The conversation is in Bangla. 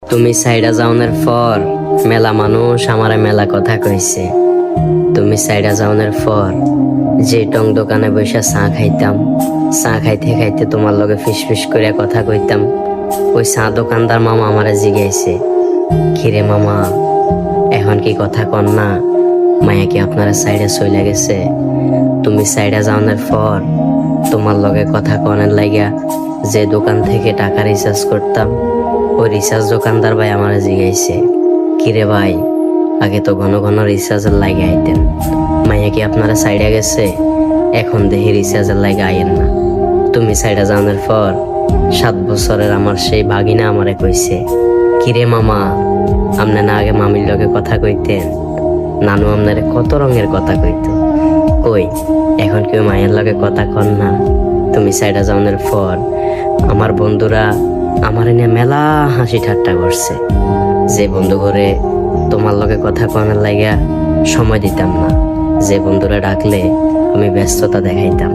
তুমি সাইডা যাওনের পর মেলা মানুষ আমারে মেলা কথা কইছে। তুমি সাইডা যাওনের পর যে টং দোকানে বসে চা খাইতাম, চা খাইতে খাইতে তোমার লগে ফিস করে কথা কইতাম, ওই চা দোকানদার মামা আমারে জিগাইছে, কিরে মামা এখন কি কথা কন না, মায়া কি আপনারা সাইডে চলে গেছে? তুমি সাইডা যাওনের পর তোমার লগে কথা কনের লাগিয়া যে দোকান থেকে টাকা রিচার্জ করতাম, ওই রিচার্জ দোকানদার ভাই আমার জিগাইছে, কিরে ভাই আগে তো ঘন ঘন রিচার্জের লাগে আইতেন, মাইয়া কি আপনারা সাইডে গেছে? এখন দেখি রিচার্জের লাগে আইয়েন না। তুমি সাইডে যাওয়ার পর 7 বছরের আমার সেই ভাগিনা আমারে কইছে, কিরে মামা আপনি না আগে মামির লগে কথা কইতেন, নানু আপনারে কত রঙের কথা কইত, কই এখন কেউ মায়ের লগে কথা কন না? তুমি সাইডে যাওয়ার পর আমার বন্ধুরা আমার এনে মেলা হাসি ঠাট্টা করছে, যে বন্ধু করে তোমার লগে কথা কনার লাগিয়া সময় দিতাম না, যে বন্ধুরা ডাকলে আমি ব্যস্ততা দেখাইতাম।